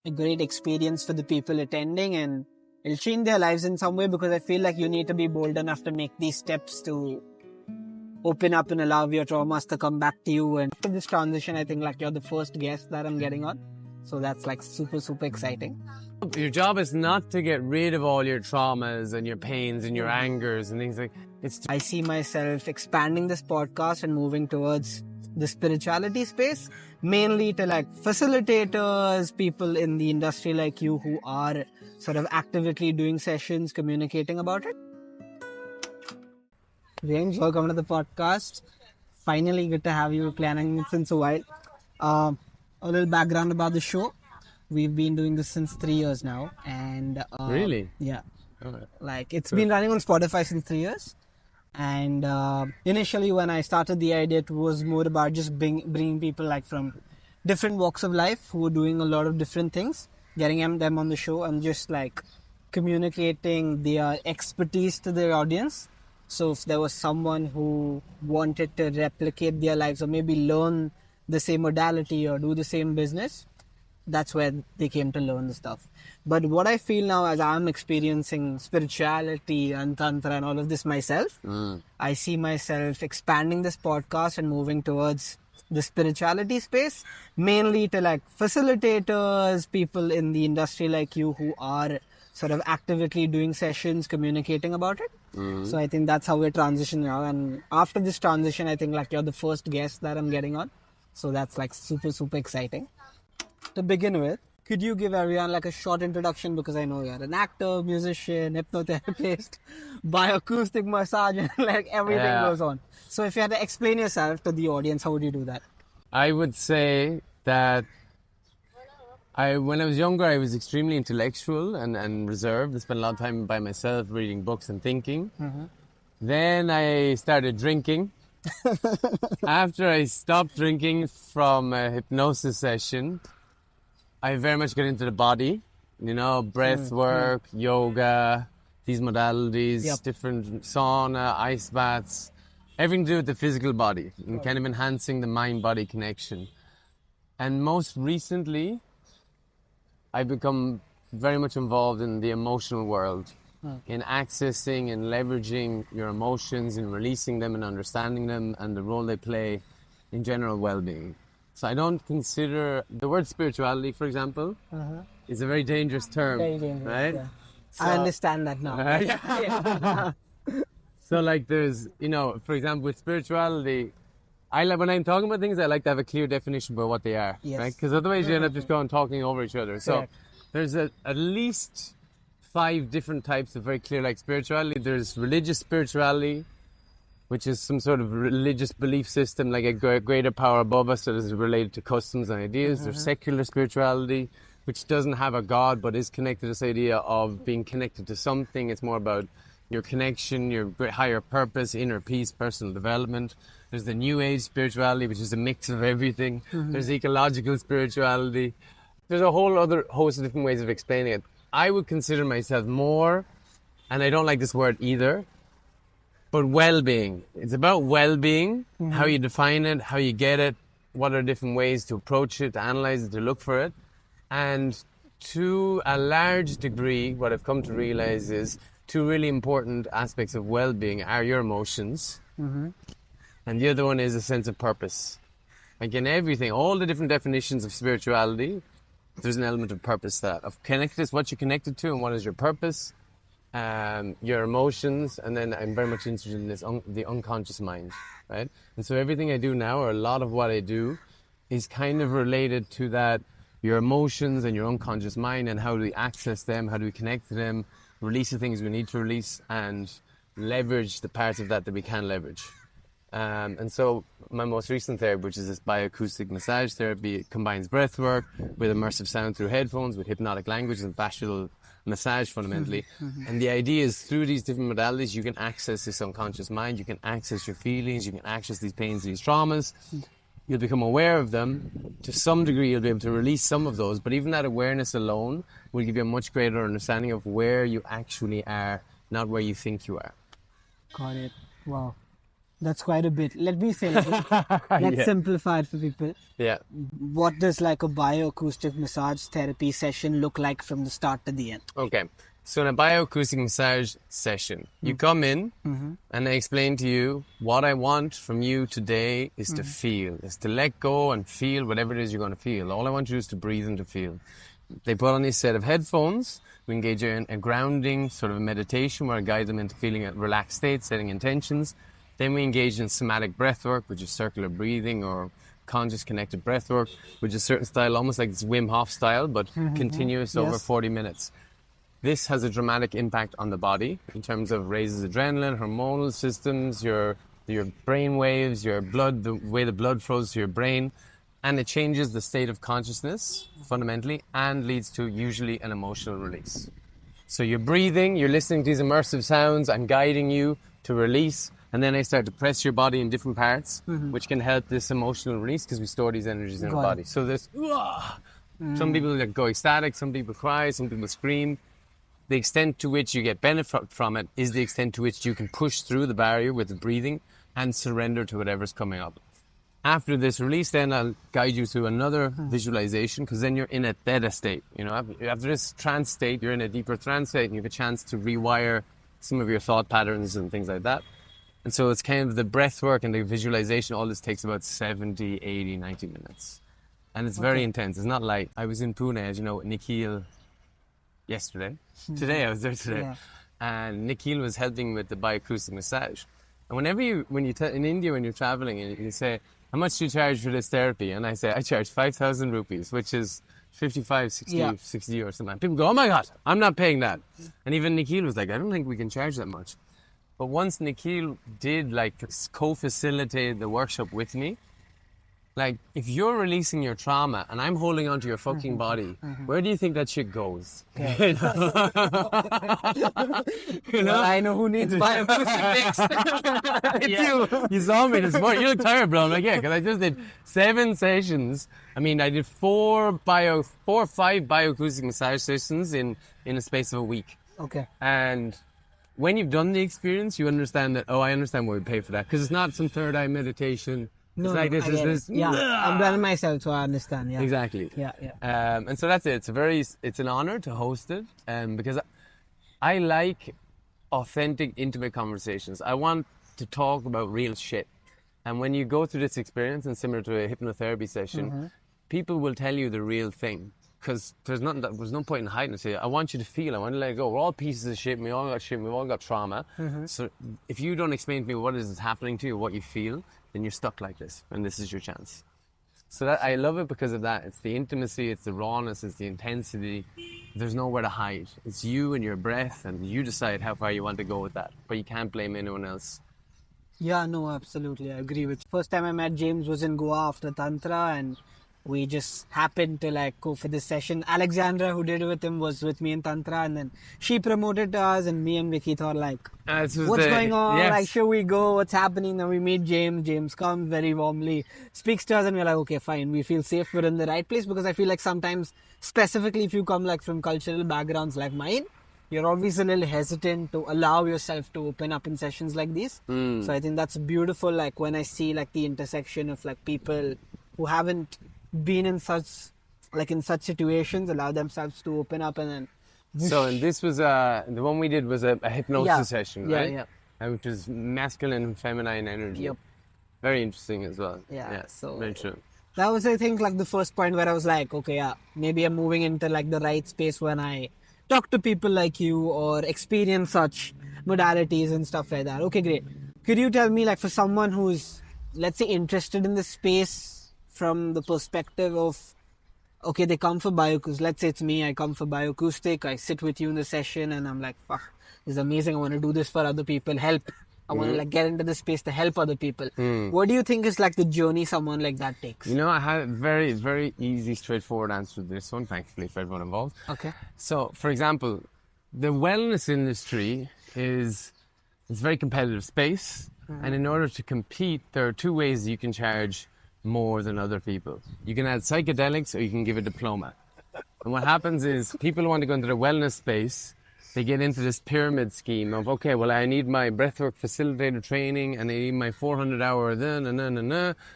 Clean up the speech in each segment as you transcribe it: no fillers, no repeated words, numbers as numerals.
a great experience for the people attending, and it'll change their lives in some way, because I feel like you need to be bold enough to make these steps to open up and allow your traumas to come back to you. And after this transition, I think like you're the first guest that I'm getting on. So that's like super, super exciting. Your job is not to get rid of all your traumas and your pains and your angers and things like I see myself expanding this podcast and moving towards the spirituality space, mainly to like facilitators, people in the industry like you who are sort of actively doing sessions, communicating about it. James, welcome to the podcast. Finally, good to have you. Planning it since a while. A little background about the show. We've been doing this since 3 years now, and Really? yeah, Okay. like it's been running on Spotify since 3 years. And initially, when I started the idea, it was more about just bringing people like from different walks of life who are doing a lot of different things, getting them on the show, and just like communicating their expertise to their audience. So if there was someone who wanted to replicate their lives or maybe learn the same modality or do the same business, that's where they came to learn the stuff. But what I feel now, as I'm experiencing spirituality and tantra and all of this myself, I see myself expanding this podcast and moving towards the spirituality space, mainly to like facilitators, people in the industry like you who are sort of actively doing sessions, communicating about it. So I think that's how we're transitioning now. And after this transition, I think like you're the first guest that I'm getting on. So that's like super, super exciting. To begin with, could you give everyone like a short introduction, because I know you're an actor, musician, hypnotherapist, acoustic massage, and like everything goes on. So if you had to explain yourself to the audience, how would you do that? I would say that when I was younger, I was extremely intellectual and reserved. I spent a lot of time by myself reading books and thinking. Then I started drinking. After I stopped drinking from a hypnosis session, I very much got into the body, breath work, yoga, these modalities, different sauna, ice baths, everything to do with the physical body and kind of enhancing the mind-body connection. And most recently, I've become very much involved in the emotional world, in accessing and leveraging your emotions and releasing them and understanding them and the role they play in general well-being. So I don't consider the word spirituality, for example, is a very dangerous term, Very dangerous, right? yeah. So, I understand that now. So like there's, for example, with spirituality, when I'm talking about things, I like to have a clear definition about what they are, right? Because otherwise you end up just talking over each other. So there's at least 5 different types of very clear like spirituality. There's religious spirituality, which is some sort of religious belief system, like a greater power above us that is related to customs and ideas. There's secular spirituality, which doesn't have a God, but is connected to this idea of being connected to something. It's more about your connection, your higher purpose, inner peace, personal development. There's the New Age spirituality, which is a mix of everything. There's ecological spirituality. There's a whole other host of different ways of explaining it. I would consider myself more, and I don't like this word either, but well-being. It's about well-being, how you define it, how you get it, what are different ways to approach it, to analyze it, to look for it. And to a large degree, what I've come to realize is 2 really important aspects of well-being are your emotions, and the other one is a sense of purpose. Like in everything, all the different definitions of spirituality, there's an element of purpose of connectedness, what you're connected to and what is your purpose. Your emotions, and then I'm very much interested in this the unconscious mind, right? And so everything I do now, or a lot of what I do, is kind of related to that, your emotions and your unconscious mind, and how do we access them, how do we connect to them, release the things we need to release, and leverage the parts of that we can leverage. And so my most recent therapy, which is this acoustic massage therapy, it combines breath work with immersive sound through headphones, with hypnotic language and fascial massage fundamentally. And the idea is through these different modalities, you can access this unconscious mind, you can access your feelings, you can access these pains, these traumas. You'll become aware of them. To some degree, you'll be able to release some of those, but even that awareness alone will give you a much greater understanding of where you actually are, not where you think you are. Got it. Wow. That's quite a bit. Let me say, let's simplify it for people. Yeah. What does like a bioacoustic massage therapy session look like from the start to the end? Okay. So in a bioacoustic massage session, you come in and I explain to you what I want from you today is to feel, is to let go and feel whatever it is you're going to feel. All I want you is to breathe and to feel. They put on this set of headphones. We engage in a grounding sort of a meditation where I guide them into feeling a relaxed state, setting intentions. Then we engage in somatic breath work, which is circular breathing or conscious connected breath work, which is a certain style, almost like this Wim Hof style, but continuous over 40 minutes. This has a dramatic impact on the body in terms of raises adrenaline, hormonal systems, your brain waves, your blood, the way the blood flows to your brain, and it changes the state of consciousness fundamentally and leads to usually an emotional release. So you're breathing, you're listening to these immersive sounds, I'm guiding you to release, and then I start to press your body in different parts, which can help this emotional release because we store these energies in our body. So there's, some people go ecstatic, some people cry, some people scream. The extent to which you get benefit from it is the extent to which you can push through the barrier with the breathing and surrender to whatever's coming up. After this release, then I'll guide you through another visualization because then you're in a theta state. You know, after this trance state, you're in a deeper trance state and you have a chance to rewire some of your thought patterns and things like that. And so it's kind of the breath work and the visualization. All this takes about 70, 80, 90 minutes. And it's very intense. It's not like I was in Pune, as you know, Nikhil yesterday. Today, I was there today. Yeah. And Nikhil was helping with the bioacoustic massage. And whenever in India, when you're traveling and you say, how much do you charge for this therapy? And I say, I charge 5,000 rupees, which is 55, 60, 60 or something. People go, oh my God, I'm not paying that. And even Nikhil was like, I don't think we can charge that much. But once Nikhil did like co-facilitate the workshop with me, like if you're releasing your trauma and I'm holding onto your fucking body, where do you think that shit goes? Okay. You know? Well, I know who needs bioacoustic next. It's you. You saw me this morning. You look tired, bro. I'm like, yeah, because I just did 7 sessions. I mean, I did 4 or 5 bioacoustic massage sessions in a space of a week. Okay. And when you've done the experience, you understand that, I understand why we pay for that. Because it's not some third eye meditation. No, it's like this. Yeah, I'm done myself, so I understand. Yeah, exactly. Yeah. And so that's it. It's an honor to host it, because I like authentic, intimate conversations. I want to talk about real shit. And when you go through this experience, and similar to a hypnotherapy session, people will tell you the real thing. Because there's no point in hiding it. I want you to feel. I want to let it go. We're all pieces of shit. We all got shit. We've all got trauma. So if you don't explain to me what is happening to you, what you feel, then you're stuck like this, and this is your chance. So I love it because of that. It's the intimacy, it's the rawness, it's the intensity. There's nowhere to hide. It's you and your breath, and you decide how far you want to go with that. But you can't blame anyone else. Yeah, no, absolutely. I agree with you. First time I met James was in Goa after Tantra, and we just happened to like go for this session. Alexandra, who did it with him, was with me in Tantra, and then she promoted to us, and me and Vicky thought like, what's going on? Yes. Like, should we go? What's happening? Then we meet James. James comes very warmly, speaks to us, and we're like, okay, fine. We feel safe. We're in the right place, because I feel like sometimes, specifically if you come like from cultural backgrounds like mine, you're always a little hesitant to allow yourself to open up in sessions like these. So I think that's beautiful. Like when I see like the intersection of like people who haven't been in such situations, allow themselves to open up, and then so, and this was the one we did was a hypnosis session, right? Which was masculine and feminine energy. Very interesting as well. So very true. That was, I think, like the first point where I was like, okay, maybe I'm moving into like the right space when I talk to people like you or experience such modalities and stuff like that. Okay, great. Could you tell me, like, for someone who's, let's say, interested in this space from the perspective of, okay, they come for bioacoustic. Let's say it's me, I come for bioacoustic, I sit with you in the session and I'm like, fuck, this is amazing. I want to do this for other people, help. I want to like get into the space to help other people. What do you think is like the journey someone like that takes? You know, I have a very, very easy, straightforward answer to this one, thankfully for everyone involved. Okay. So, for example, the wellness industry it's a very competitive space. And in order to compete, there are 2 ways you can charge more than other people. You can add psychedelics or you can give a diploma. And what happens is people who want to go into the wellness space they get into this pyramid scheme of, okay, well, I need my breathwork facilitator training and I need my 400-hour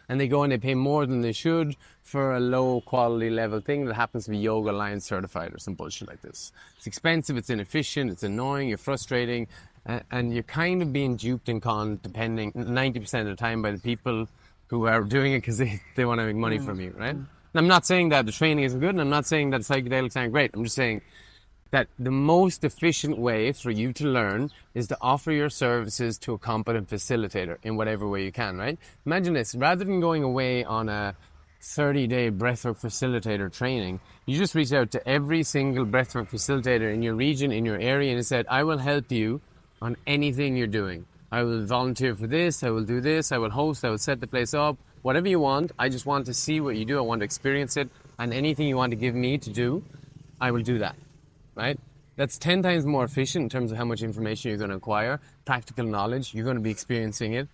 and they go and they pay more than they should for a low quality level thing that happens to be Yoga Alliance certified or some bullshit like this. It's expensive, it's inefficient, it's annoying, you're frustrating, and you're kind of being duped and conned depending 90% of the time by the people who are doing it because they want to make money from you, right? And I'm not saying that the training isn't good, and I'm not saying that psychedelics aren't great. I'm just saying that the most efficient way for you to learn is to offer your services to a competent facilitator in whatever way you can, right? Imagine this, rather than going away on a 30-day breathwork facilitator training, you just reach out to every single breathwork facilitator in your region, in your area, and said, I will help you on anything you're doing. I will volunteer for this, I will do this, I will host, I will set the place up, whatever you want. I just want to see what you do, I want to experience it, and anything you want to give me to do, I will do that, right? That's 10 times more efficient in terms of how much information you're going to acquire, practical knowledge, you're going to be experiencing it,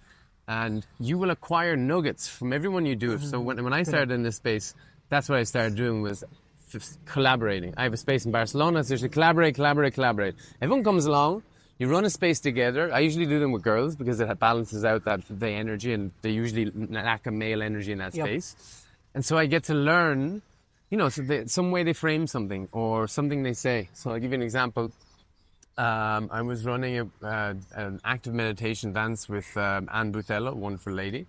and you will acquire nuggets from everyone you do it. So when I started in this space, that's what I started doing was collaborating. I have a space in Barcelona, so collaborate. Everyone comes along, you run a space together. I usually do them with girls because it balances out the energy, and they usually lack a male energy in that space. And so I get to learn, some way they frame something or something they say. So I'll give you an example. I was running an active meditation dance with Anne Butello, a wonderful lady,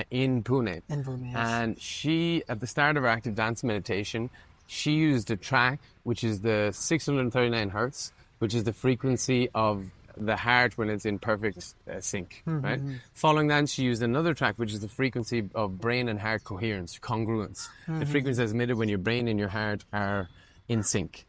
in Pune. In Pune, yes. And she, at the start of her active dance meditation, she used a track, which is the 639 hertz, which is the frequency of the heart when it's in perfect sync, right? Following that, she used another track, which is the frequency of brain and heart coherence, congruence. The frequency that's emitted when your brain and your heart are in sync.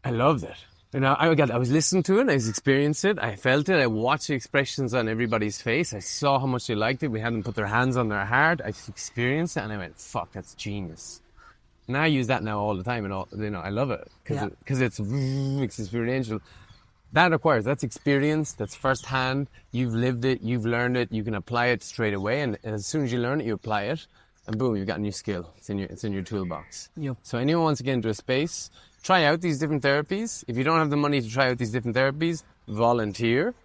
I loved it. I was listening to it, I was experiencing it, I felt it, I watched the expressions on everybody's face, I saw how much they liked it, we had them put their hands on their heart, I experienced it, and I went, fuck, that's genius. And I use that now all the time, and I love it because it's experiential. That's experience, that's firsthand. You've lived it, you've learned it, you can apply it straight away, and as soon as you learn it, you apply it, and boom, you've got a new skill. It's in your toolbox. Yep. So anyone wants to get into a space, try out these different therapies. If you don't have the money to try out these different therapies, volunteer.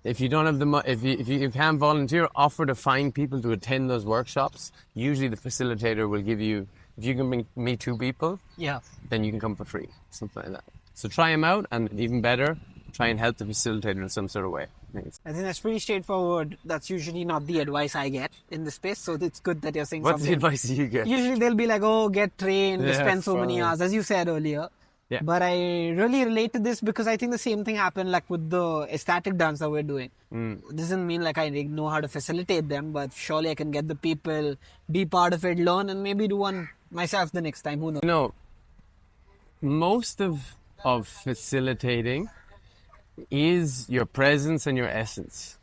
If you don't have if you can't volunteer, offer to find people to attend those workshops. Usually the facilitator will give you. If you can bring me 2 people, then you can come for free, something like that. So try them out, and even better, try and help the facilitator in some sort of way. I think that's pretty straightforward. That's usually not the advice I get in this space, so it's good that you're saying What's something. the advice you get? Usually they'll be like, oh, get trained, spend so many hours, as you said earlier. Yeah. But I really relate to this because I think the same thing happened like with the ecstatic dance that we're doing. It doesn't mean like I know how to facilitate them, but surely I can get the people, be part of it, learn, and maybe do one myself the next time. Who knows? Most of facilitating is your presence and your essence.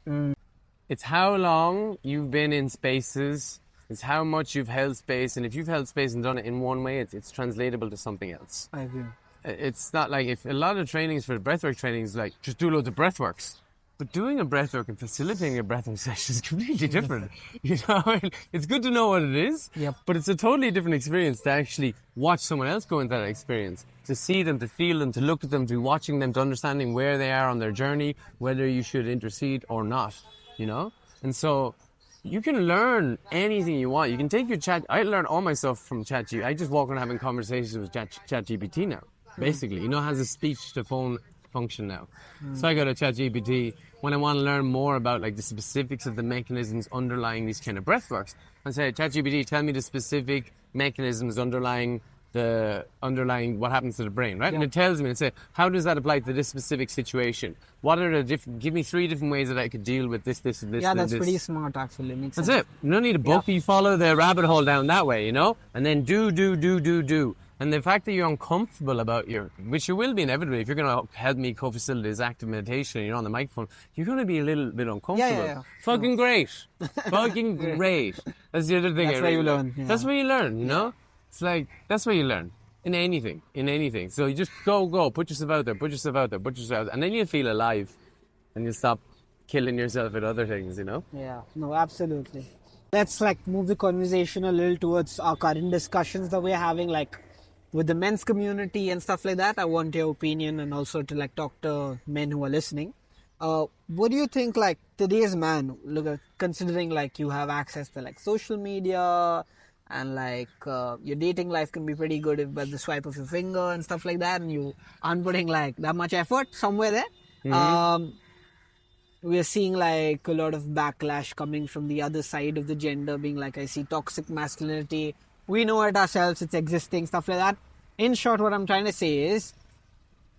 It's how long you've been in spaces, it's how much you've held space, and if you've held space and done it in one way, it's translatable to something else. I agree. It's not like if a lot of trainings for breathwork trainings like just do loads of breathworks. But doing a breathwork and facilitating a breathwork session is completely different. It's good to know what it is, but it's a totally different experience to actually watch someone else go into that experience, to see them, to feel them, to look at them, to watching them, to understanding where they are on their journey, whether you should intercede or not, And so you can learn anything you want. You can take your chat. I learn all my stuff from ChatGPT. I just walk around having conversations with ChatGPT now, basically. It has a speech-to-phone function now. So I go to ChatGPT when I want to learn more about like the specifics of the mechanisms underlying these kind of breathworks. I say, ChatGPT, tell me the specific mechanisms underlying what happens to the brain, right? And it tells me, and say, how does that apply to this specific situation? What are the give me 3 different ways that I could deal with this, and this. Yeah, and that's this. pretty smart actually. Makes that's sense. it. You don't need a book. You follow the rabbit hole down that way, and then do. And the fact that you're uncomfortable about which you will be inevitably, if you're going to help me co-facilitate this active meditation and you're on the microphone, you're going to be a little bit uncomfortable. Yeah. Fucking great. Fucking great. That's the other thing. That's where you learn. Yeah. That's where you learn, It's like, that's where you learn. In anything. So you just go, put yourself out there, and then you feel alive and you stop killing yourself with other things, Yeah, no, absolutely. Let's move the conversation a little towards our current discussions that we're having, with the men's community and stuff like that. I want your opinion and also to like talk to men who are listening. What do you think, like today's man, considering like you have access to like social media and like your dating life can be pretty good if by the swipe of your finger and stuff like that, and you aren't putting like that much effort somewhere there. We are seeing like a lot of backlash coming from the other side of the gender, being like, I see toxic masculinity. We know it ourselves, it's existing, stuff like that. In short, what I'm trying to say is,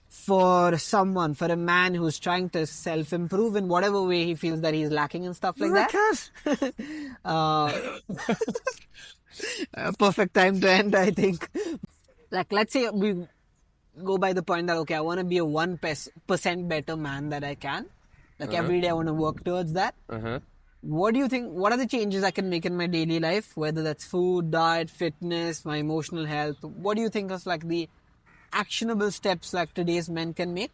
for a man who's trying to self-improve in whatever way he feels that he's lacking and stuff like that. A perfect time to end, I think. Like, let's say we go by the point that, okay, I want to be a 1% better man that I can. Like every day I want to work towards that. What do you think, what are the changes I can make in my daily life? Whether that's food, diet, fitness, my emotional health. What do you think is like the actionable steps like today's men can make?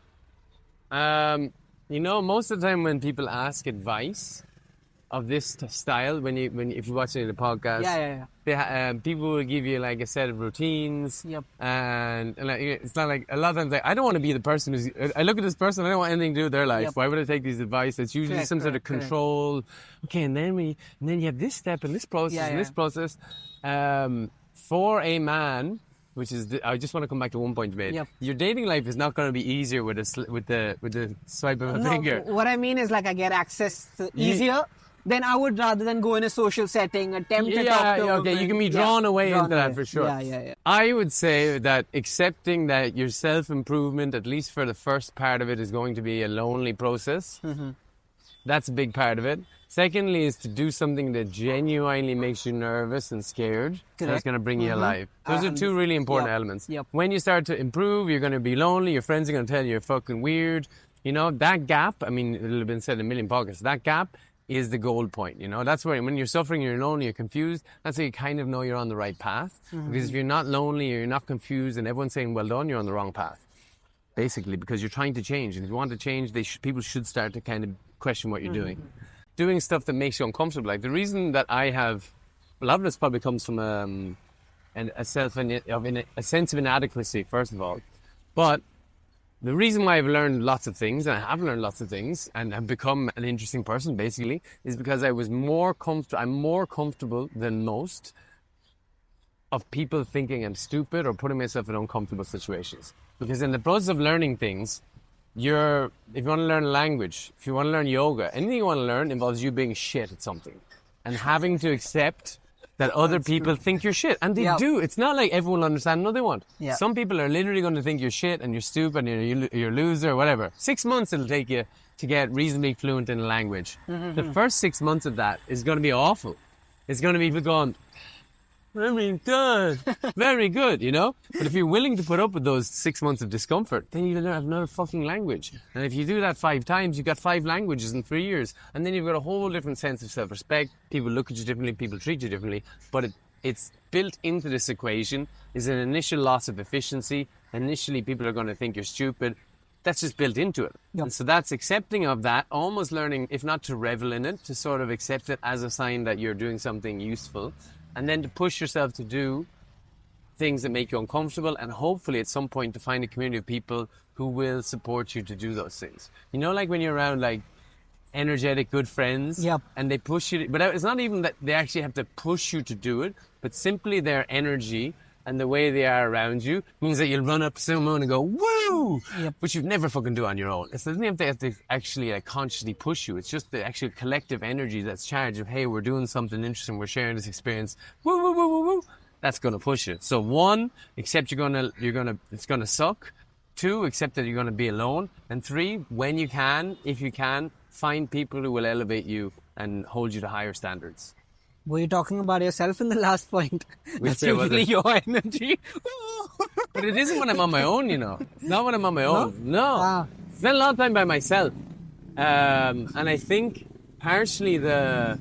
You know, most of the time when people ask advice of this style, if you're watching the podcast, people will give you like a set of routines, and like, it's not like a lot of times like, I don't want to be the person who's. I look at this person, I don't want anything to do with their life. Why would I take these advice? It's usually some sort of control. Okay, and then you have this step and this process and this process. For a man. Which is, I just want to come back to one point you made. Your dating life is not going to be easier with the swipe of a finger. What I mean is like I get access to easier. Then I would rather than go in a social setting, attempt to talk to okay, you can be drawn away into that for sure. I would say that accepting that your self-improvement, at least for the first part of it, is going to be a lonely process. That's a big part of it. Secondly is to do something that genuinely makes you nervous and scared. That's going to bring you alive. Those are two really important elements. When you start to improve, you're going to be lonely. Your friends are going to tell you you're fucking weird. You know, that gap, I mean, it'll have been said in a million podcasts, that gap is the goal point. You know, that's where when you're suffering, you're lonely, you're confused, that's how you kind of know you're on the right path. Because if you're not lonely or you're not confused and everyone's saying, well done, you're on the wrong path. Basically, because you're trying to change. And if you want to change, people should start to kind of question what you're doing. Doing stuff that makes you uncomfortable. Like the reason that I have, a lot of this probably comes from a sense of inadequacy, first of all. But the reason why I've learned lots of things, and I have learned lots of things, and have become an interesting person, basically, is because I'm more comfortable than most of people thinking I'm stupid or putting myself in uncomfortable situations. Because in the process of learning things, if you want to learn a language, if you want to learn yoga, anything you want to learn involves you being shit at something and having to accept that other people think you're shit. And they do. It's not like everyone will understand another one. Some people are literally going to think you're shit and you're stupid and you're a loser or whatever. 6 months it'll take you to get reasonably fluent in a language. The first 6 months of that is going to be awful. It's going to be people going, very good, very good, you know? But if you're willing to put up with those 6 months of discomfort, then you have another fucking language. And if you do that 5 times, you've got 5 languages in 3 years. And then you've got a whole different sense of self-respect. People look at you differently, people treat you differently. But it's built into this equation is an initial loss of efficiency. Initially, people are going to think you're stupid. That's just built into it. And so that's accepting of that, almost learning, if not to revel in it, to sort of accept it as a sign that you're doing something useful. And then to push yourself to do things that make you uncomfortable, and hopefully at some point to find a community of people who will support you to do those things. You know, like when you're around like energetic, good friends, and they push you, but it's not even that they actually have to push you to do it, but simply their energy and the way they are around you means that you'll run up to someone and go, woo! Which you'd never fucking do on your own. It doesn't have to actually like consciously push you. It's just the actual collective energy that's charged of, hey, we're doing something interesting, we're sharing this experience, woo, woo, woo, woo, woo. That's gonna push it. So 1, accept it's gonna suck. 2, accept that you're gonna be alone. And 3, when you can, if you can, find people who will elevate you and hold you to higher standards. Were you talking about yourself in the last point? That's usually your energy. But it isn't when I'm on my own, you know. It's not when I'm on my own. No. Spent a lot of time by myself. And I think partially hard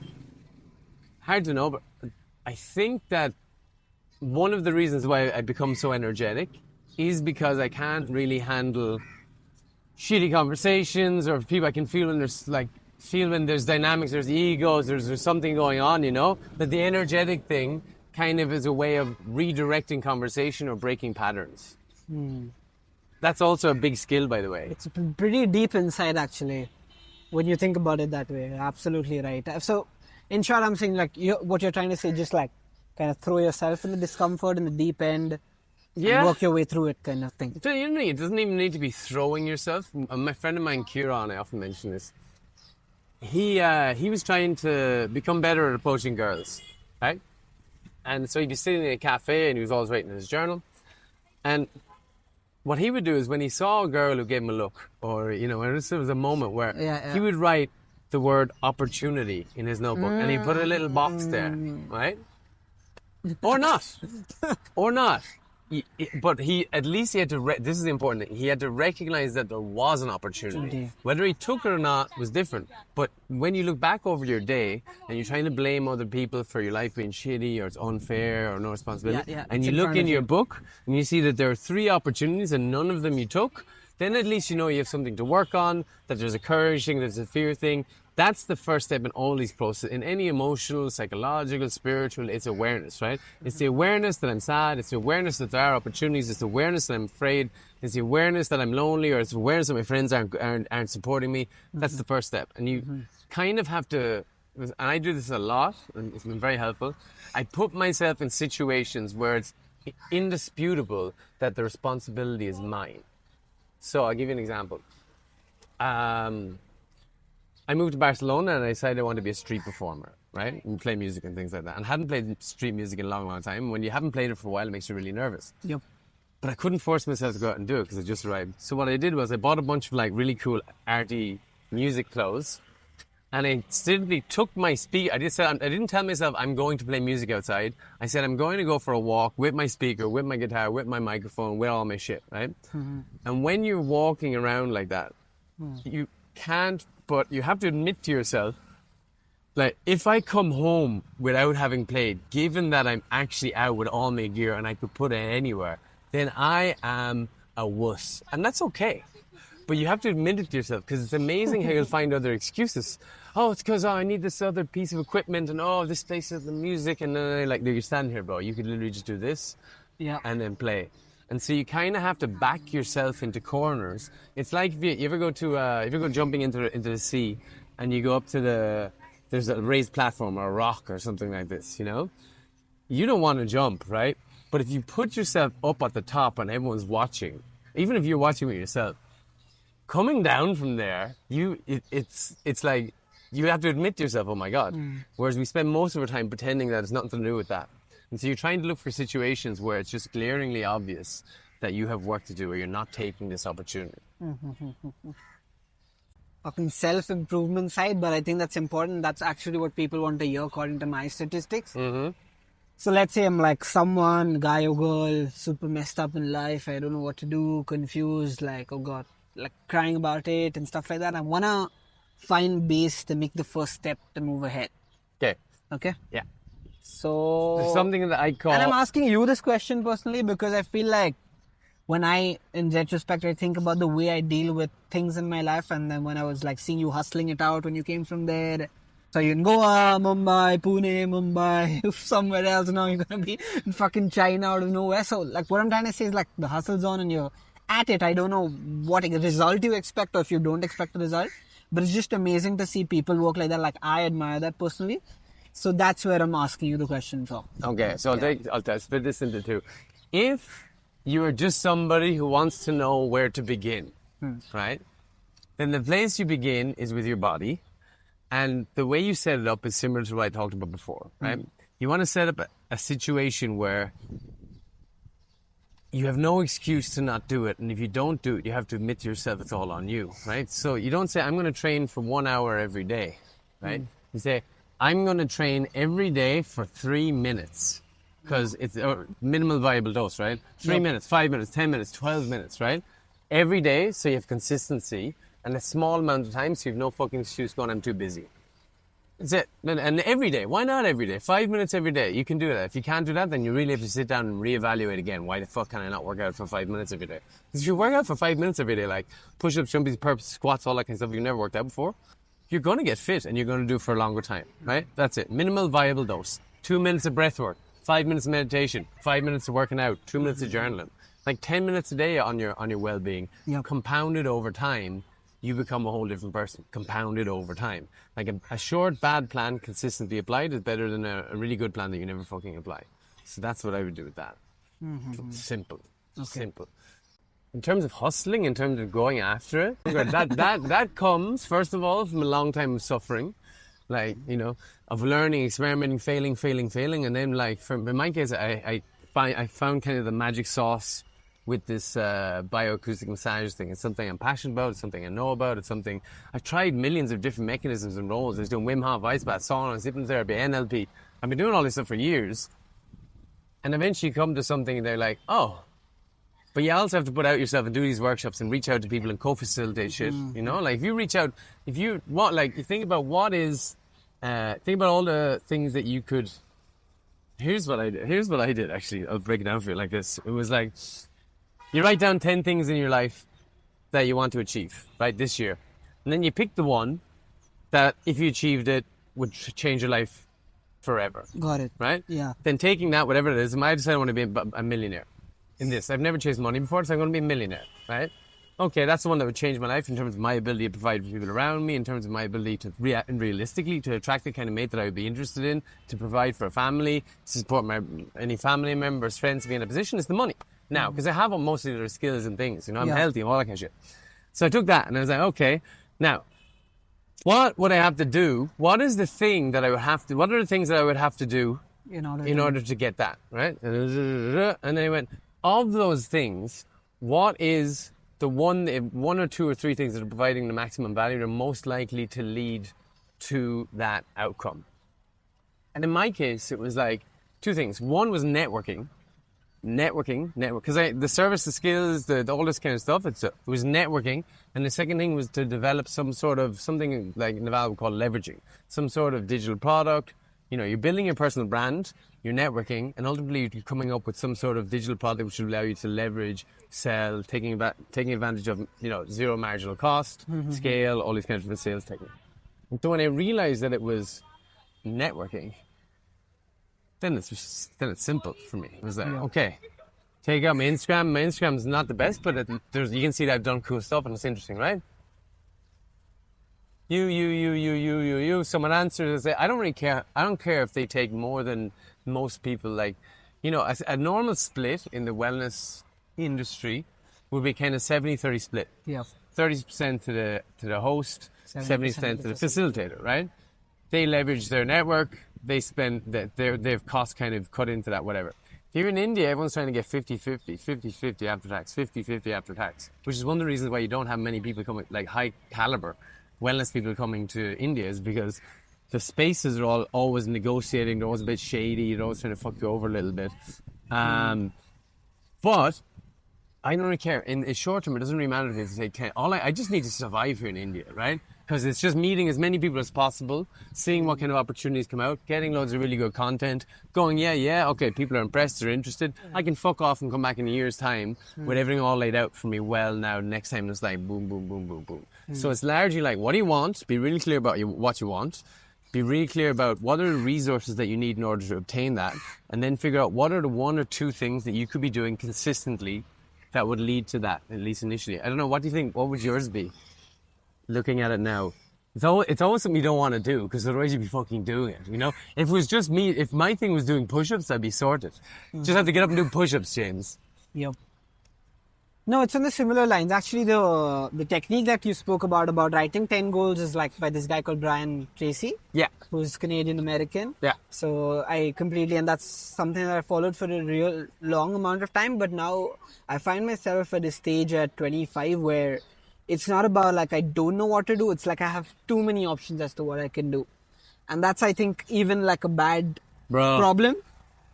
to know, but I think that one of the reasons why I become so energetic is because I can't really handle shitty conversations or people. I can feel when there's dynamics, there's egos, there's something going on, you know. But the energetic thing kind of as a way of redirecting conversation or breaking patterns. That's also a big skill, by the way. It's pretty deep inside, actually, when you think about it that way. Absolutely right. So, in short, I'm saying, like, what you're trying to say, just like kind of throw yourself in the discomfort in the deep end, and work your way through it, kind of thing. It doesn't even need to be throwing yourself. My friend of mine, Kieran, I often mention this. He was trying to become better at approaching girls, right? And so he'd be sitting in a cafe and he was always writing in his journal. And what he would do is when he saw a girl who gave him a look, or, you know, there was a moment where he would write the word opportunity in his notebook and he'd put a little box there, right? Or not. Or not. But at least he had to, this is the important thing, he had to recognize that there was an opportunity. Whether he took it or not was different. But when you look back over your day and you're trying to blame other people for your life being shitty or it's unfair or no responsibility, and you look in your book and you see that there are 3 opportunities and none of them you took, then at least you know you have something to work on, that there's a courage thing, there's a fear thing. That's the first step in all these processes. In any emotional, psychological, spiritual, it's awareness, right? It's the awareness that I'm sad. It's the awareness that there are opportunities. It's the awareness that I'm afraid. It's the awareness that I'm lonely, or it's the awareness that my friends aren't supporting me. That's the first step. And you kind of have to, and I do this a lot, and it's been very helpful. I put myself in situations where it's indisputable that the responsibility is mine. So I'll give you an example. I moved to Barcelona and I decided I wanted to be a street performer, right? And play music and things like that. And hadn't played street music in a long, long time. When you haven't played it for a while, it makes you really nervous. Yep. But I couldn't force myself to go out and do it because I just arrived. So what I did was I bought a bunch of like really cool arty music clothes, and I simply took my speaker. I didn't tell myself I'm going to play music outside. I said I'm going to go for a walk with my speaker, with my guitar, with my microphone, with all my shit, right? And when you're walking around like that, you can't. But you have to admit to yourself, like, if I come home without having played, given that I'm actually out with all my gear and I could put it anywhere, then I am a wuss. And that's okay. But you have to admit it to yourself, because it's amazing how you'll find other excuses. Oh, it's because I need this other piece of equipment, and this place has the music, and then like, you're standing here, bro. You could literally just do this and then play. And so you kind of have to back yourself into corners. It's like if you ever go jumping into the sea, and you go up to there's a raised platform or a rock or something like this, you know? You don't want to jump, right? But if you put yourself up at the top and everyone's watching, even if you're watching with yourself, coming down from there, it's like you have to admit to yourself, oh my God. Whereas we spend most of our time pretending that it's nothing to do with that. And so you're trying to look for situations where it's just glaringly obvious that you have work to do or you're not taking this opportunity. Talking self-improvement side, but I think that's important. That's actually what people want to hear according to my statistics. So let's say I'm like someone, guy or girl, super messed up in life. I don't know what to do, confused, like, oh God, like crying about it and stuff like that. I want to find ways to make the first step to move ahead. Okay? Yeah. So there's something that I call... And I'm asking you this question personally because I feel like when in retrospect, I think about the way I deal with things in my life, and then when I was like seeing you hustling it out when you came from there. So you're in Goa, Mumbai, Pune, somewhere else. Now you're going to be in fucking China out of nowhere. So like what I'm trying to say is like the hustle's on and you're at it. I don't know what result you expect or if you don't expect a result. But it's just amazing to see people work like that. Like I admire that personally. So that's where I'm asking you the question from. Okay, so I'll split this into two. If you are just somebody who wants to know where to begin, right? Then the place you begin is with your body. And the way you set it up is similar to what I talked about before, right? You want to set up a situation where you have no excuse to not do it. And if you don't do it, you have to admit to yourself it's all on you, right? So you don't say, I'm going to train for 1 hour every day, right? You say, I'm going to train every day for 3 minutes because it's a minimal viable dose, right? 3 minutes, 5 minutes, 10 minutes, 12 minutes, right? Every day, so you have consistency and a small amount of time, so you have no fucking excuse going, I'm too busy. That's it. And every day, why not every day? 5 minutes every day, you can do that. If you can't do that, then you really have to sit down and reevaluate again. Why the fuck can I not work out for 5 minutes every day? Because if you work out for 5 minutes every day, like push-ups, jumpies, burpees, squats, all that kind of stuff you've never worked out before, you're going to get fit and you're going to do it for a longer time, right? That's it. Minimal viable dose. 2 minutes of breath work. 5 minutes of meditation, 5 minutes of working out, 2 minutes of journaling, like 10 minutes a day on your well-being. Compounded over time, you become a whole different person. Compounded over time. Like a short, bad plan consistently applied is better than a really good plan that you never fucking apply. So that's what I would do with that. Simple. Simple. In terms of hustling, in terms of going after it, that comes, first of all, from a long time of suffering. Like, you know, of learning, experimenting, failing. And then, like, in my case, I found kind of the magic sauce with this bioacoustic massage thing. It's something I'm passionate about. It's something I know about. It's something I've tried millions of different mechanisms and roles. I was doing Wim Hof, ice bath, sauna, hypnotherapy, NLP. I've been doing all this stuff for years. And eventually you come to something and they're like, oh, but you also have to put out yourself and do these workshops and reach out to people and co-facilitate shit. You know, like if you reach out, you think about think about all the things that you could. Here's what I did actually. I'll break it down for you like this. It was like, you write down 10 things in your life that you want to achieve, right, this year. And then you pick the one that if you achieved it would change your life forever. Got it. Right? Yeah. Then taking that, whatever it is, I decide I want to be a millionaire in this. I've never chased money before, so I'm going to be a millionaire, right? Okay, that's the one that would change my life in terms of my ability to provide for people around me, in terms of my ability to realistically to attract the kind of mate that I would be interested in, to provide for a family, to support any family members, friends to be in a position. It's the money. Now, because I have most of their skills and things, you know, I'm healthy and all that kind of shit. So I took that and I was like, okay, now, what would I have to do? What is the thing that I would have to, what are the things that I would have to do in order to get that, right? And then I went, of those things, what is the one or two or three things that are providing the maximum value that are most likely to lead to that outcome? And in my case, it was like two things. One was networking, because the service, the skills, all this kind of stuff, it was networking. And the second thing was to develop something like Naval would call leveraging, some sort of digital product. You know, you're building your personal brand, you're networking, and ultimately you're coming up with some sort of digital product which will allow you to leverage, sell, taking advantage of, you know, zero marginal cost, scale, all these kinds of different sales techniques. And so when I realized that it was networking, then it's simple for me. It was like, okay, take out my Instagram. My Instagram's not the best, but you can see that I've done cool stuff and it's interesting, right? You. Someone answers and say, I don't really care. I don't care if they take more than most people. Like, you know, a normal split in the wellness industry would be kind of 70-30 split. Yeah. 30% to the host, 70% to the facilitator, right? They leverage their network. They spend they have costs kind of cut into that, whatever. If you're in India, everyone's trying to get 50-50 after tax, 50-50 after tax, which is one of the reasons why you don't have many people coming, like high caliber wellness people coming to India, is because the spaces are always negotiating. They're always a bit shady. They're always trying to fuck you over a little bit. But I don't really care. In the short term, it doesn't really matter if they say, I just need to survive here in India, right? Because it's just meeting as many people as possible, seeing what kind of opportunities come out, getting loads of really good content, going, okay, people are impressed, they're interested. I can fuck off and come back in a year's time with everything all laid out for me well now. Next time it's like boom, boom, boom, boom, boom. So it's largely like, what do you want? Be really clear about what you want. Be really clear about what are the resources that you need in order to obtain that. And then figure out what are the one or two things that you could be doing consistently that would lead to that, at least initially. I don't know, what do you think? What would yours be? Looking at it now, it's always something you don't want to do, because otherwise you'd be fucking doing it, you know? If it was just me, if my thing was doing push-ups, I'd be sorted. Just have to get up and do push-ups, James. Yep. No, it's on the similar lines. Actually, the technique that you spoke about writing 10 goals is like by this guy called Brian Tracy. Yeah. Who's Canadian-American. Yeah. So I completely, and that's something that I followed for a real long amount of time. But now I find myself at a stage at 25 where it's not about like I don't know what to do. It's like I have too many options as to what I can do. And that's, I think, even like a bad problem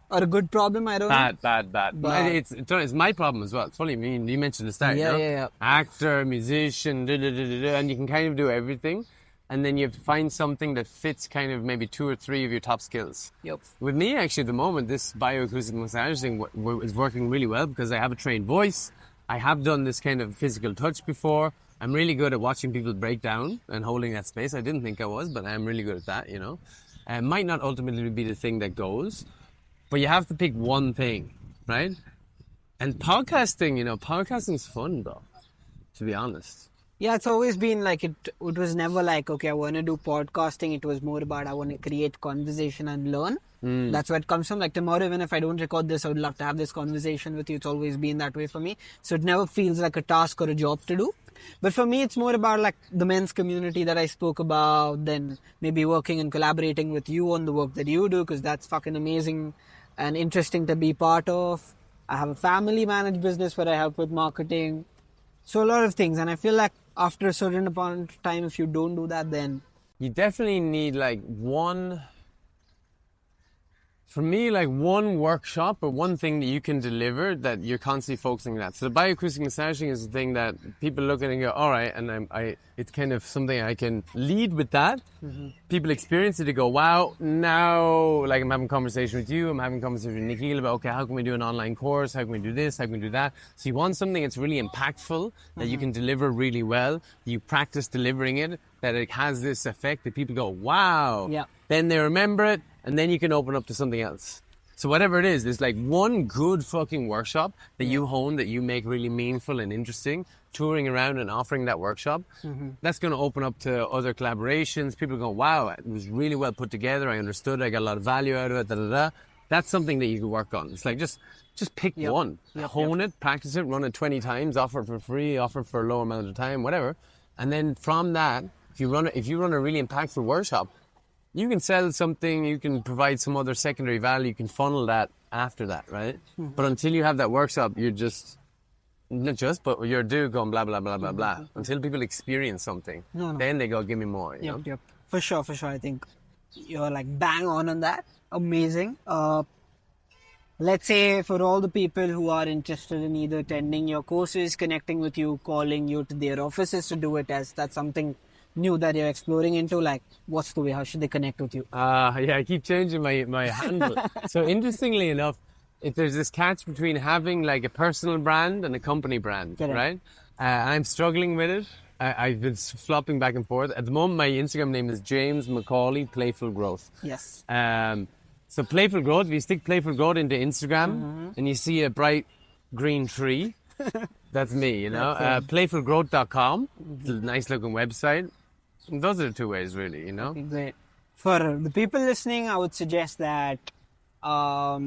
or a good problem. I don't know. Bad. But it's my problem as well. It's funny, you mentioned the start. Yeah. Actor, musician, and you can kind of do everything. And then you have to find something that fits kind of maybe two or three of your top skills. Yep. With me, actually, at the moment, this bioacoustic massage thing is working really well because I have a trained voice. I have done this kind of physical touch before. I'm really good at watching people break down and holding that space. I didn't think I was, but I'm really good at that, you know. It might not ultimately be the thing that goes, but you have to pick one thing, right? And podcasting's fun though, to be honest. Yeah, it's always been like it was never like, okay, I want to do podcasting. It was more about I want to create conversation and learn. That's where it comes from. Like tomorrow, even if I don't record this, I would love to have this conversation with you. It's always been that way for me. So it never feels like a task or a job to do. But for me, it's more about like the men's community that I spoke about, then maybe working and collaborating with you on the work that you do, because that's fucking amazing and interesting to be part of. I have a family managed business where I help with marketing. So a lot of things. And I feel like after a certain amount of time, if you don't do that, then you definitely need like one workshop or one thing that you can deliver that you're constantly focusing on that. So the bioacoustic massaging is the thing that people look at and go, all right, and it's kind of something I can lead with that. People experience it, they go, wow, now like I'm having a conversation with you, I'm having a conversation with Nikhil about, okay, how can we do an online course? How can we do this? How can we do that? So you want something that's really impactful, that you can deliver really well. You practice delivering it, that it has this effect that people go, wow. Yeah. Then they remember it, and then you can open up to something else. So whatever it is, there's like one good fucking workshop that you hone, that you make really meaningful and interesting, touring around and offering that workshop. That's going to open up to other collaborations. People go, wow, it was really well put together. I understood. I got a lot of value out of it. Da, da, da. That's something that you can work on. It's like just pick one, hone it, practice it, run it 20 times, offer it for free, offer it for a low amount of time, whatever. And then from that, if you run a really impactful workshop, you can sell something, you can provide some other secondary value, you can funnel that after that, right? But until you have that workshop, you're but you're going blah, blah, blah, blah, blah. Until people experience something, then they go, give me more, you know? Yep. For sure. I think you're like bang on that. Amazing. Let's say for all the people who are interested in either attending your courses, connecting with you, calling you to their offices to do it, as that's something new that you're exploring into, like what's the way, how should they connect with you? I keep changing my handle. So interestingly enough, if there's this catch between having like a personal brand and a company brand, right? I'm struggling with it. I've been flopping back and forth. At the moment, my Instagram name is James McCauley Playful Growth. Yes. So Playful Growth, if you stick Playful Growth into Instagram and you see a bright green tree, that's me, you know. Playfulgrowth.com, it's a nice looking website. And those are the two ways, really, you know. Okay, great. For the people listening, I would suggest that have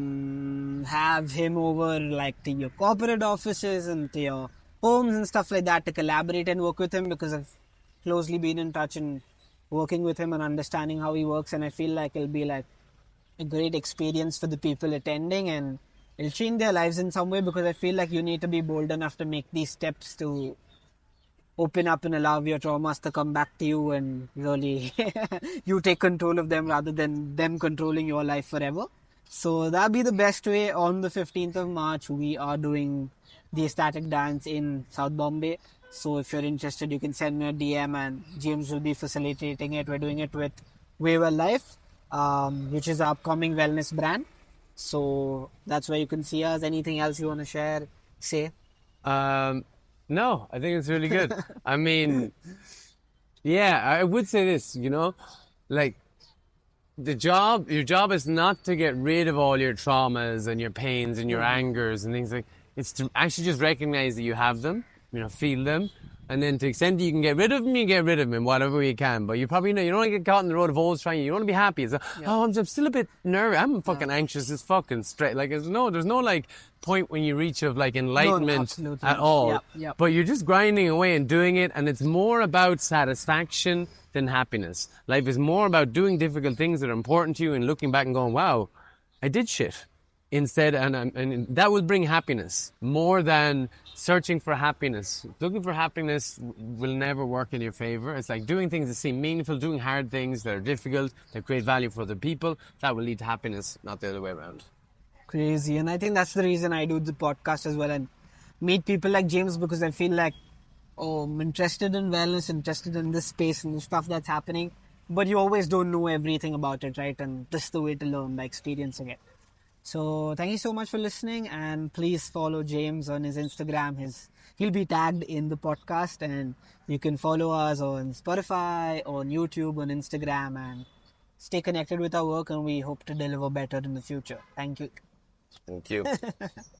him over like to your corporate offices and to your homes and stuff like that to collaborate and work with him, because I've closely been in touch and working with him and understanding how he works, and I feel like it'll be like a great experience for the people attending, and it'll change their lives in some way, because I feel like you need to be bold enough to make these steps to open up and allow your traumas to come back to you, and really you take control of them rather than them controlling your life forever. So that'll be the best way. On the 15th of March, we are doing the ecstatic dance in South Bombay. So if you're interested, you can send me a DM and James will be facilitating it. We're doing it with Way Well Life, which is our upcoming wellness brand. So that's where you can see us. Anything else you want to share, say? No, I think it's really good. I mean, yeah, I would say this, you know, like your job is not to get rid of all your traumas and your pains and your angers and things like. It's to actually just recognize that you have them, you know, feel them, and then to the extent that you can get rid of them, you get rid of them in whatever way you can. But you probably know you don't want to get caught in the road of always trying. You want to be happy. It's like, oh, I'm still a bit nervous. I'm fucking anxious as fucking straight. Like there's no like point when you reach of like enlightenment at all. Yep. But you're just grinding away and doing it, and it's more about satisfaction than happiness. Life is more about doing difficult things that are important to you and looking back and going, wow, I did shit. Instead, and that will bring happiness more than searching for happiness. Looking for happiness will never work in your favor. It's like doing things that seem meaningful, doing hard things that are difficult, that create value for other people. That will lead to happiness, not the other way around. Crazy. And I think that's the reason I do the podcast as well and meet people like James, because I feel like, I'm interested in wellness, interested in this space and the stuff that's happening. But you always don't know everything about it, right? And this is the way to learn by experiencing it. So thank you so much for listening, and please follow James on his Instagram. He'll be tagged in the podcast, and you can follow us on Spotify, on YouTube, on Instagram, and stay connected with our work, and we hope to deliver better in the future. Thank you. Thank you.